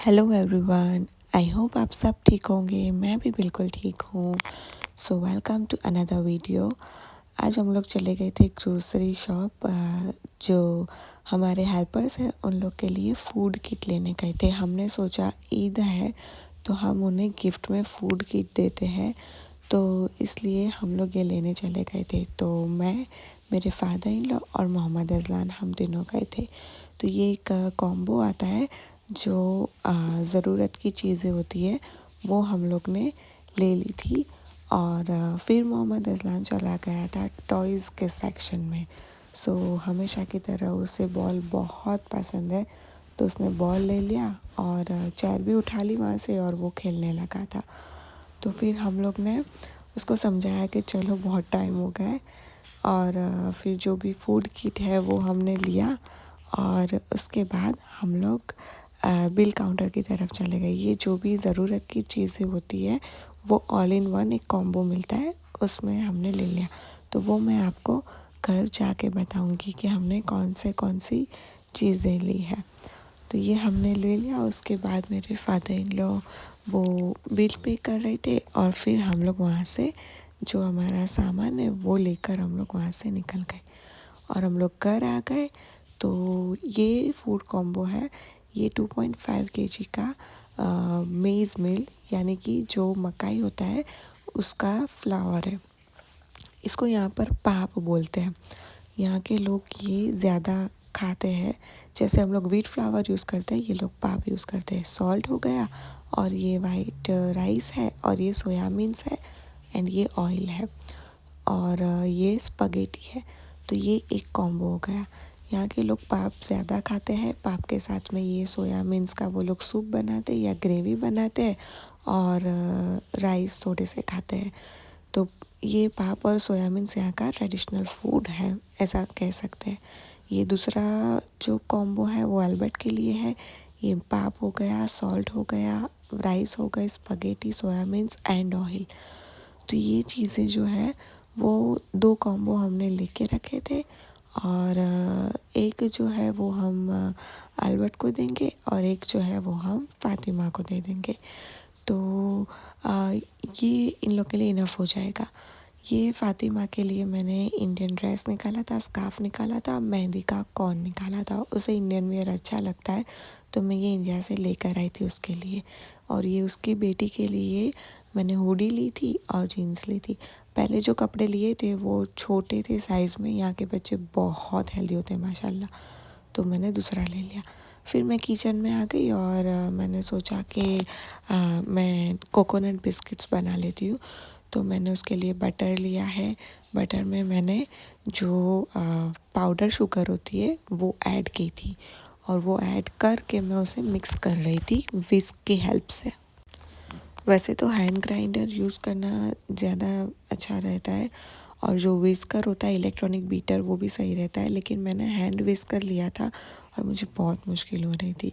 Hello everyone, I hope आप सब ठीक होंगे। मैं भी बिल्कुल ठीक हूँ। So welcome to another video. आज हम लोग चले गए थे ग्रोसरी शॉप। जो हमारे हेल्पर्स हैं उन लोग के लिए फ़ूड किट लेने गए थे। हमने सोचा ईद है तो हम उन्हें गिफ्ट में फ़ूड किट देते हैं, तो इसलिए हम लोग ये लेने चले गए थे। तो मैं, मेरे फादर इन लॉ और मोहम्मद अज़लान हम तीनों गए थे। तो ये एक कॉम्बो आता है जो ज़रूरत की चीज़ें होती है वो हम लोग ने ले ली थी। और फिर मोहम्मद अज़लान चला गया था टॉयज़ के सेक्शन में। सो हमेशा की तरह उसे बॉल बहुत पसंद है, तो उसने बॉल ले लिया और चेयर भी उठा ली वहाँ से और वो खेलने लगा था। तो फिर हम लोग ने उसको समझाया कि चलो बहुत टाइम हो गया है, और फिर जो भी फूड किट है वो हमने लिया और उसके बाद हम लोग बिल काउंटर की तरफ चले गए। ये जो भी ज़रूरत की चीज़ें होती है वो ऑल इन वन एक कॉम्बो मिलता है, उसमें हमने ले लिया। तो वो मैं आपको घर जाके बताऊंगी कि हमने कौन सी चीज़ें ली है। तो ये हमने ले लिया। उसके बाद मेरे फादर इन लॉ वो बिल पे कर रहे थे और फिर हम लोग वहाँ से जो हमारा सामान है वो लेकर हम लोग वहाँ से निकल गए और हम लोग घर आ गए। तो ये फूड कॉम्बो है। ये 2.5 केजी का मेज़ मिल, यानी कि जो मकाई होता है उसका फ्लावर है। इसको यहाँ पर पाप बोलते हैं। यहाँ के लोग ये ज़्यादा खाते हैं। जैसे हम लोग व्हीट फ्लावर यूज़ करते हैं, ये लोग पाप यूज़ करते हैं। सॉल्ट हो गया, और ये वाइट राइस है, और ये सोया बीन्स है, एंड ये ऑयल है, और ये स्पगेटी है। तो ये एक कॉम्बो हो गया। यहाँ के लोग पाप ज़्यादा खाते हैं। पाप के साथ में ये सोया बीन्स का वो लोग सूप बनाते हैं या ग्रेवी बनाते हैं, और राइस थोड़े से खाते हैं। तो ये पाप और सोया बीन्स यहाँ का ट्रेडिशनल फूड है, ऐसा कह सकते हैं। ये दूसरा जो कॉम्बो है वो अल्बर्ट के लिए है। ये पाप हो गया, सॉल्ट हो गया, राइस हो गए, spaghetti, soya beans and oil. तो ये चीज़ें जो है वो दो कॉम्बो हमने लेके रखे थे, और एक जो है वो हम अल्बर्ट को देंगे और एक जो है वो हम फातिमा को दे देंगे। तो ये इन लोग के लिए इनफ हो जाएगा। ये फातिमा के लिए मैंने इंडियन ड्रेस निकाला था, स्कार्फ निकाला था, मेहंदी का कॉर्न निकाला था। उसे इंडियन वेयर अच्छा लगता है, तो मैं ये इंडिया से लेकर आई थी उसके लिए। और ये उसकी बेटी के लिए मैंने हुडी ली थी और जीन्स ली थी। पहले जो कपड़े लिए थे वो छोटे थे साइज़ में। यहाँ के बच्चे बहुत हेल्दी होते हैं माशाल्लाह, तो मैंने दूसरा ले लिया। फिर मैं किचन में आ गई और मैंने सोचा कि मैं कोकोनट बिस्किट्स बना लेती हूँ। तो मैंने उसके लिए बटर लिया है। बटर में मैंने जो पाउडर शुगर होती है वो ऐड की थी, और वो ऐड करके मैं उसे मिक्स कर रही थी विस्क की हेल्प से। वैसे तो हैंड ग्राइंडर यूज़ करना ज़्यादा अच्छा रहता है, और जो विस्कर होता है इलेक्ट्रॉनिक बीटर वो भी सही रहता है, लेकिन मैंने हैंड विस्कर लिया था और मुझे बहुत मुश्किल हो रही थी।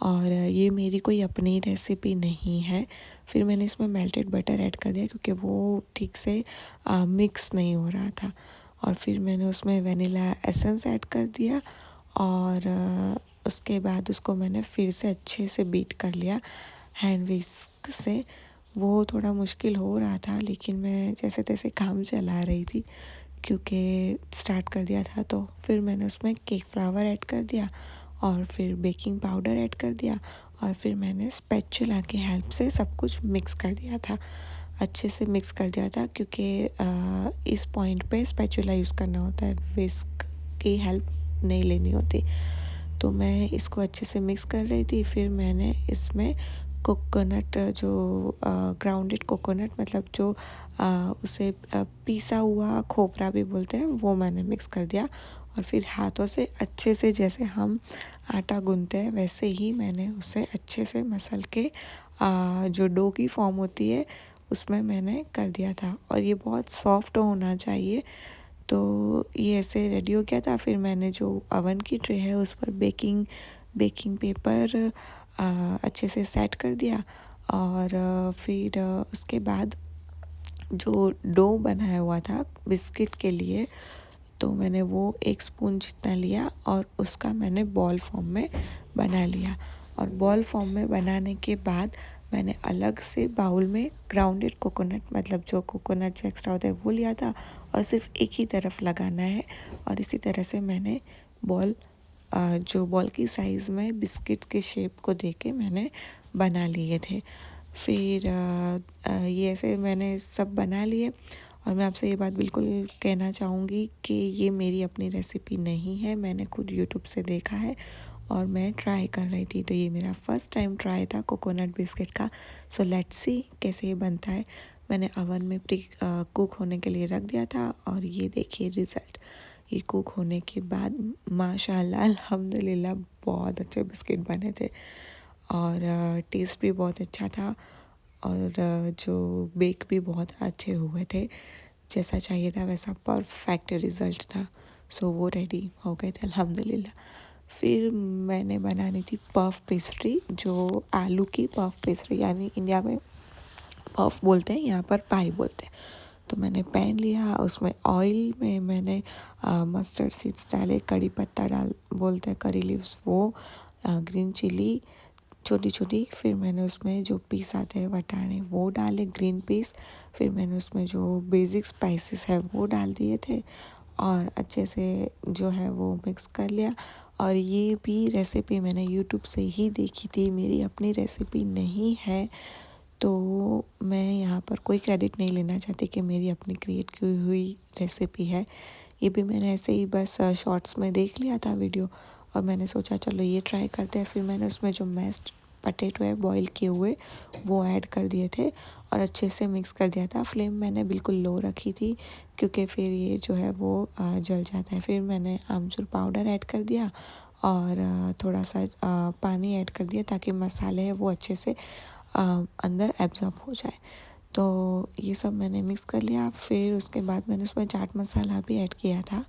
और ये मेरी कोई अपनी रेसिपी नहीं है। फिर मैंने इसमें मेल्टेड बटर ऐड कर दिया क्योंकि वो ठीक से मिक्स नहीं हो रहा था। और फिर मैंने उसमें वनीला एसेंस ऐड कर दिया, और उसके बाद उसको मैंने फिर से अच्छे से बीट कर लिया हैंड विस्क से। वो थोड़ा मुश्किल हो रहा था, लेकिन मैं जैसे तैसे काम चला रही थी क्योंकि स्टार्ट कर दिया था। तो फिर मैंने उसमें केक फ्लावर ऐड कर दिया, और फिर बेकिंग पाउडर ऐड कर दिया, और फिर मैंने स्पैचुला की हेल्प से सब कुछ मिक्स कर दिया था। अच्छे से मिक्स कर दिया था क्योंकि इस पॉइंट पे स्पैचुला यूज़ करना होता है, विस्क की हेल्प नहीं लेनी होती। तो मैं इसको अच्छे से मिक्स कर रही थी। फिर मैंने इसमें कोकोनट, जो ग्राउंडेड कोकोनट, मतलब जो उसे पीसा हुआ खोपरा भी बोलते हैं, वो मैंने मिक्स कर दिया। और फिर हाथों से अच्छे से, जैसे हम आटा गूंथते हैं वैसे ही मैंने उसे अच्छे से मसल के जो डो की फॉर्म होती है उसमें मैंने कर दिया था, और ये बहुत सॉफ्ट होना चाहिए। तो ये ऐसे रेडी हो गया था। फिर मैंने जो ओवन की ट्रे है उस पर बेकिंग पेपर अच्छे से सेट कर दिया, और फिर उसके बाद जो डो बनाया हुआ था बिस्किट के लिए, तो मैंने वो 1 स्पून जितना लिया और उसका मैंने बॉल फॉर्म में बना लिया। और बॉल फॉर्म में बनाने के बाद मैंने अलग से बाउल में ग्राउंडेड कोकोनट, मतलब जो कोकोनट जो एक्स्ट्रा होता है वो लिया था, और सिर्फ एक ही तरफ लगाना है। और इसी तरह से मैंने बॉल जो बॉल की साइज़ में बिस्किट के शेप को देके मैंने बना लिए थे। फिर ये ऐसे मैंने सब बना लिए। और मैं आपसे ये बात बिल्कुल कहना चाहूँगी कि ये मेरी अपनी रेसिपी नहीं है, मैंने खुद यूट्यूब से देखा है और मैं ट्राई कर रही थी। तो ये मेरा फर्स्ट टाइम ट्राई था कोकोनट बिस्किट का। सो लेट्स सी कैसे ये बनता है। मैंने ओवन में प्री कुक होने के लिए रख दिया था और ये देखिए रिज़ल्ट। ये कुक होने के बाद माशाल्लाह अल्हम्दुलिल्लाह बहुत अच्छे बिस्किट बने थे और टेस्ट भी बहुत अच्छा था और जो बेक भी बहुत अच्छे हुए थे, जैसा चाहिए था वैसा परफेक्ट रिज़ल्ट था। सो वो रेडी हो गए थे अल्हम्दुलिल्लाह। फिर मैंने बनानी थी पफ पेस्ट्री, जो आलू की पफ पेस्ट्री, यानी इंडिया में पफ बोलते हैं, यहाँ पर पाई बोलते हैं। तो मैंने पैन लिया, उसमें ऑयल में मैंने मस्टर्ड सीड्स डाले, कड़ी पत्ता डाल बोलते हैं, करी लीव्स वो, ग्रीन चिली छोटी छोटी। फिर मैंने उसमें जो पीस आते हैं वटाने वो डाले, ग्रीन पीस। फिर मैंने उसमें जो बेसिक स्पाइसेस है वो डाल दिए थे और अच्छे से जो है वो मिक्स कर लिया। और ये भी रेसिपी मैंने यूट्यूब से ही देखी थी, मेरी अपनी रेसिपी नहीं है। तो मैं यहाँ पर कोई क्रेडिट नहीं लेना चाहती कि मेरी अपनी क्रिएट की हुई रेसिपी है। ये भी मैंने ऐसे ही बस शॉर्ट्स में देख लिया था वीडियो और मैंने सोचा चलो ये ट्राई करते हैं। फिर मैंने उसमें जो मैस्ड पटेटो है बॉईल किए हुए वो ऐड कर दिए थे और अच्छे से मिक्स कर दिया था। फ्लेम मैंने बिल्कुल लो रखी थी क्योंकि फिर ये जो है वो जल जाता है। फिर मैंने आमचूर पाउडर ऐड कर दिया और थोड़ा सा पानी ऐड कर दिया ताकि मसाले हैं वो अच्छे से अंदर एब्जॉर्ब हो जाए। तो ये सब मैंने मिक्स कर लिया। फिर उसके बाद मैंने उसमें चाट मसाला भी ऐड किया था।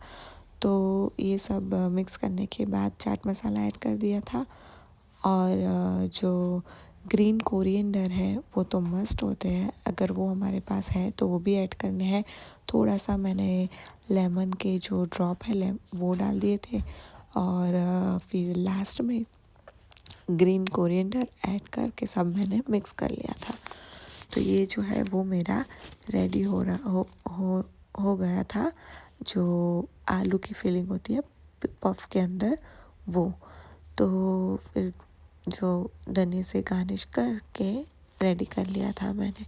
तो ये सब मिक्स करने के बाद चाट मसाला ऐड कर दिया था और जो ग्रीन कोरिएंडर है वो तो मस्ट होते हैं, अगर वो हमारे पास है तो वो भी ऐड करने हैं। थोड़ा सा मैंने लेमन के जो ड्रॉप है वो डाल दिए थे और फिर लास्ट में ग्रीन कोरिएंडर ऐड करके सब मैंने मिक्स कर लिया था। तो ये जो है वो मेरा रेडी हो गया था, जो आलू की फीलिंग होती है पफ के अंदर वो। तो फिर जो धनिया से गार्निश करके रेडी कर लिया था मैंने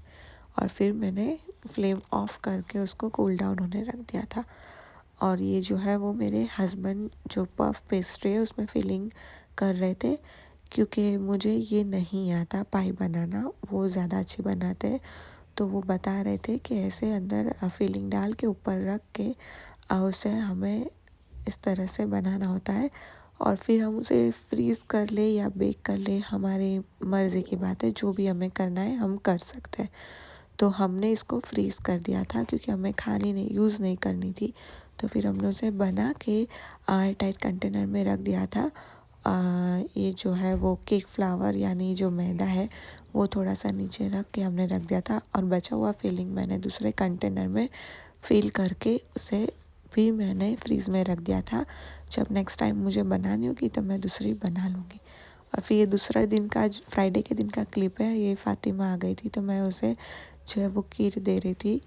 और फिर मैंने फ्लेम ऑफ करके उसको कूल डाउन होने रख दिया था। और ये जो है वो मेरे हस्बैंड जो पफ पेस्ट्री है उसमें फिलिंग कर रहे थे, क्योंकि मुझे ये नहीं आता पाई बनाना, वो ज़्यादा अच्छी बनाते हैं। तो वो बता रहे थे कि ऐसे अंदर फिलिंग डाल के ऊपर रख के उसे हमें इस तरह से बनाना होता है और फिर हम उसे फ्रीज़ कर ले या बेक कर ले, हमारी मर्ज़ी की बात है, जो भी हमें करना है हम कर सकते हैं। तो हमने इसको फ्रीज़ कर दिया था क्योंकि हमें खानी नहीं, यूज़ नहीं करनी थी। तो फिर हमने उसे बना के एयर टाइट कंटेनर में रख दिया था। ये जो है वो केक फ्लावर यानी जो मैदा है वो थोड़ा सा नीचे रख के हमने रख दिया था और बचा हुआ फिलिंग मैंने दूसरे कंटेनर में फिल करके उसे भी मैंने फ्रीज़ में रख दिया था। जब नेक्स्ट टाइम मुझे बनानी होगी तो मैं दूसरी बना लूँगी। और फिर ये दूसरा दिन का फ्राइडे के दिन का क्लिप है, ये फ़ातिमा आ गई थी तो मैं उसे जो है वो खीर दे रही थी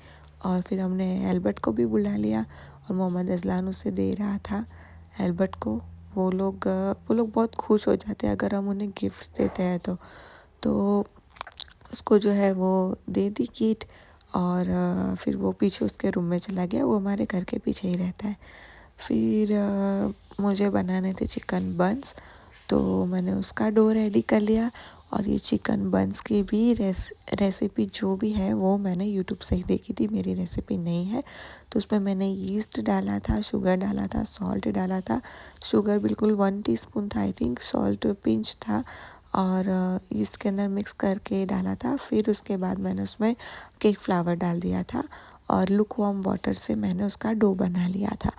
और फिर हमने एल्बर्ट को भी बुला लिया और मोहम्मद अज़लान उसे दे रहा था एल्बर्ट को। वो लोग बहुत खुश हो जाते हैं अगर हम उन्हें गिफ्ट्स देते हैं तो उसको जो है वो दे दी किट और फिर वो पीछे उसके रूम में चला गया, वो हमारे घर के पीछे ही रहता है। फिर मुझे बनाने थे चिकन बन्स, तो मैंने उसका डो रेडी कर लिया और ये चिकन बन्स की भी रेसिपी जो भी है वो मैंने यूट्यूब से ही देखी थी, मेरी रेसिपी नहीं है। तो उसमें मैंने यीस्ट डाला था, शुगर डाला था, सॉल्ट डाला था। शुगर बिल्कुल 1 टीस्पून था आई थिंक, सॉल्ट पिंच था और यीस्ट के अंदर मिक्स करके डाला था। फिर उसके बाद मैंने उसमें केक फ्लावर डाल दिया था और लुकवार्म वाटर से मैंने उसका डो बना लिया था।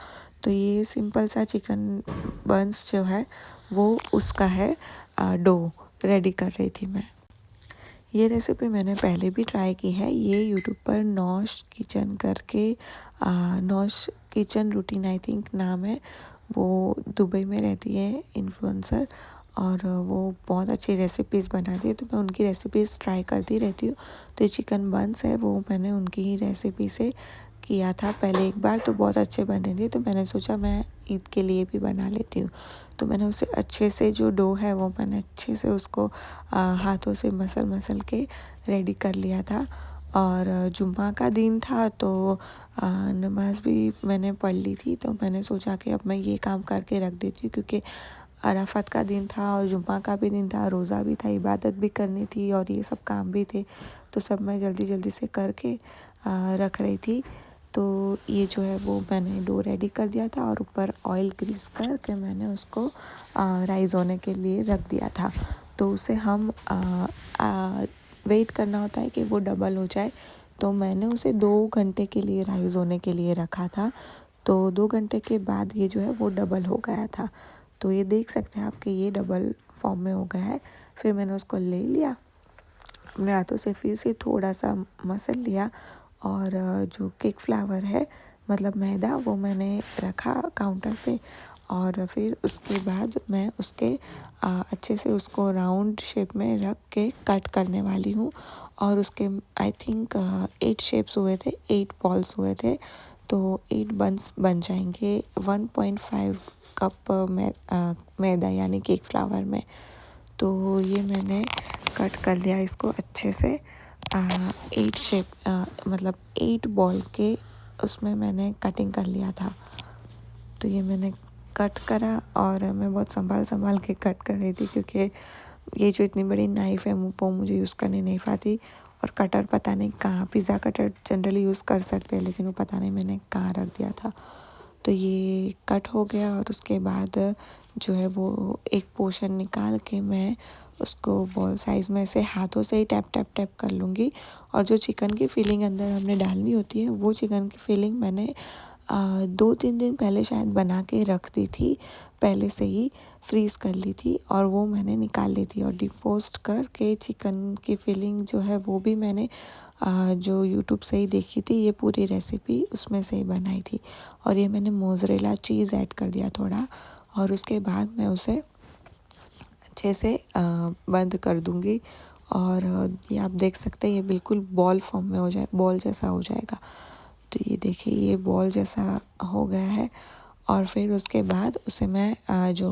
तो ये सिंपल सा चिकन बन्स जो है वो उसका है डो रेडी कर रही थी मैं। ये रेसिपी मैंने पहले भी ट्राई की है, ये यूट्यूब पर नौश किचन करके nosh kitchen routine I think नाम है, वो दुबई में रहती है इन्फ्लुएंसर और वो बहुत अच्छी रेसिपीज़ बनाती है, तो मैं उनकी रेसिपीज़ ट्राई करती रहती हूँ। तो ये चिकन बन्स है वो मैंने उनकी ही रेसिपी से किया था पहले एक बार, तो बहुत अच्छे बने थे। तो मैंने सोचा मैं ईद के लिए भी बना लेती हूँ। तो मैंने उसे अच्छे से जो डो है वो मैंने अच्छे से उसको हाथों से मसल के रेडी कर लिया था। और जुम्मा का दिन था तो नमाज़ भी मैंने पढ़ ली थी। तो मैंने सोचा कि अब मैं ये काम करके रख देती हूँ, क्योंकि अराफात का दिन था और जुम्मा का भी दिन था, रोज़ा भी था, इबादत भी करनी थी और ये सब काम भी थे। तो सब मैं जल्दी जल्दी से करके रख रही थी। तो ये जो है वो मैंने डो रेडी कर दिया था और ऊपर ऑयल ग्रीस करके मैंने उसको राइज़ होने के लिए रख दिया था। तो उसे हम वेट करना होता है कि वो डबल हो जाए। तो मैंने उसे 2 घंटे के लिए राइज़ होने के लिए रखा था। तो 2 घंटे के बाद ये जो है वो डबल हो गया था। तो ये देख सकते हैं आप कि ये डबल फॉर्म में हो गया है। फिर मैंने उसको ले लिया, अपने हाथों से फिर से थोड़ा सा मसल लिया और जो केक फ्लावर है मतलब मैदा वो मैंने रखा काउंटर पे। और फिर उसके बाद मैं उसके अच्छे से उसको राउंड शेप में रख के कट करने वाली हूँ। और उसके आई थिंक 8 शेप्स हुए थे, 8 बॉल्स हुए थे। तो 8 बंस बन जाएंगे 1.5 कप मैदा यानी केक फ्लावर में। तो ये मैंने कट कर लिया इसको अच्छे से 8 शेप मतलब 8 बॉल के उसमें मैंने कटिंग कर लिया था। तो ये मैंने कट करा और मैं बहुत संभाल के कट कर रही थी, क्योंकि ये जो इतनी बड़ी नाइफ़ है वो मुझे यूज़ करनी नहीं पाती। और कटर पता नहीं कहाँ, पिज़्ज़ा कटर जनरली यूज़ कर सकते हैं लेकिन वो पता नहीं मैंने कहाँ रख दिया था। तो ये कट हो गया और उसके बाद जो है वो एक पोर्शन निकाल के मैं उसको बॉल साइज़ में से हाथों से ही टैप टैप टैप कर लूँगी। और जो चिकन की फीलिंग अंदर हमने डालनी होती है वो चिकन की फीलिंग मैंने 2-3 दिन पहले शायद बना के रख दी थी, पहले से ही फ्रीज़ कर ली थी और वो मैंने निकाल ली थी। और डिफ़्रोस्ट करके चिकन की फीलिंग जो है वो भी मैंने जो यूट्यूब से ही देखी थी, ये पूरी रेसिपी उसमें से ही बनाई थी। और ये मैंने मोज़रेला चीज़ ऐड कर दिया थोड़ा और उसके बाद मैं उसे अच्छे से बंद कर दूँगी। और ये आप देख सकते हैं ये बिल्कुल बॉल फॉर्म में हो जाए, बॉल जैसा हो जाएगा। तो ये देखिए ये बॉल जैसा हो गया है। और फिर उसके बाद उसे मैं जो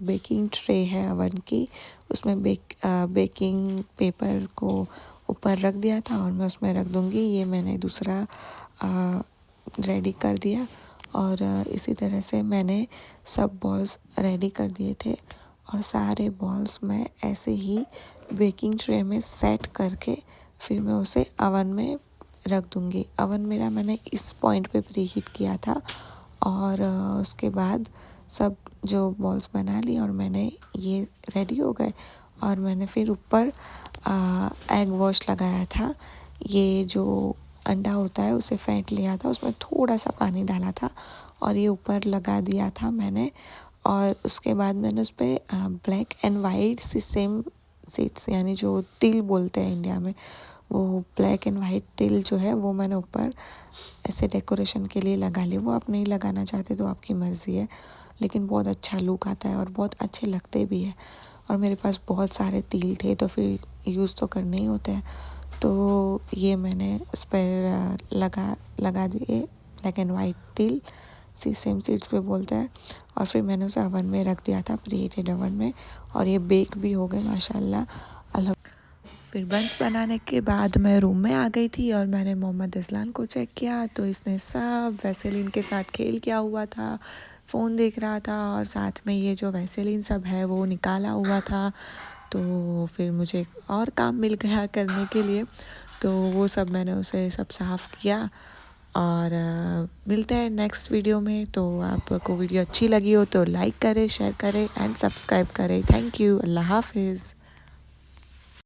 बेकिंग ट्रे है अवन की उसमें बेकिंग पेपर को ऊपर रख दिया था और मैं उसमें रख दूँगी। ये मैंने दूसरा रेडी कर दिया और इसी तरह से मैंने सब बॉल्स रेडी कर दिए थे। और सारे बॉल्स मैं ऐसे ही बेकिंग ट्रे में सेट करके फिर मैं उसे अवन में रख दूँगी। अवन मेरा मैंने इस पॉइंट पे प्री हीट किया था। और उसके बाद सब जो बॉल्स बना ली और मैंने ये रेडी हो गए। और मैंने फिर ऊपर एग वॉश लगाया था। ये जो अंडा होता है उसे फेंट लिया था, उसमें थोड़ा सा पानी डाला था और ये ऊपर लगा दिया था मैंने। और उसके बाद मैंने उस पर black and white same seeds यानी जो तिल बोलते हैं इंडिया में, वो ब्लैक एंड वाइट तिल जो है वो मैंने ऊपर ऐसे डेकोरेशन के लिए लगा लिए। वो आप नहीं लगाना चाहते तो आपकी मर्ज़ी है, लेकिन बहुत अच्छा लुक आता है और बहुत अच्छे लगते भी है। और मेरे पास बहुत सारे तिल थे तो फिर यूज़ तो करने ही होते हैं। तो ये मैंने उस पर लगा दिए ब्लैक एंड वाइट तिल, सेम सीड्स पे बोलते हैं। और फिर मैंने उसे ओवन में रख दिया था, प्री हीटेड ओवन में। और ये बेक भी हो गए माशाल्लाह। फिर बंस बनाने के बाद मैं रूम में आ गई थी और मैंने मोहम्मद अज़लान को चेक किया तो इसने सब वैसेलिन के साथ खेल किया हुआ था, फ़ोन देख रहा था और साथ में ये जो वैसेलिन सब है वो निकाला हुआ था। तो फिर मुझे एक और काम मिल गया करने के लिए, तो वो सब मैंने उसे सब साफ़ किया। और मिलते हैं नेक्स्ट वीडियो में। तो आपको वीडियो अच्छी लगी हो तो लाइक करें, शेयर करें एंड सब्सक्राइब करें। Thank you. अल्लाह हाफिज़।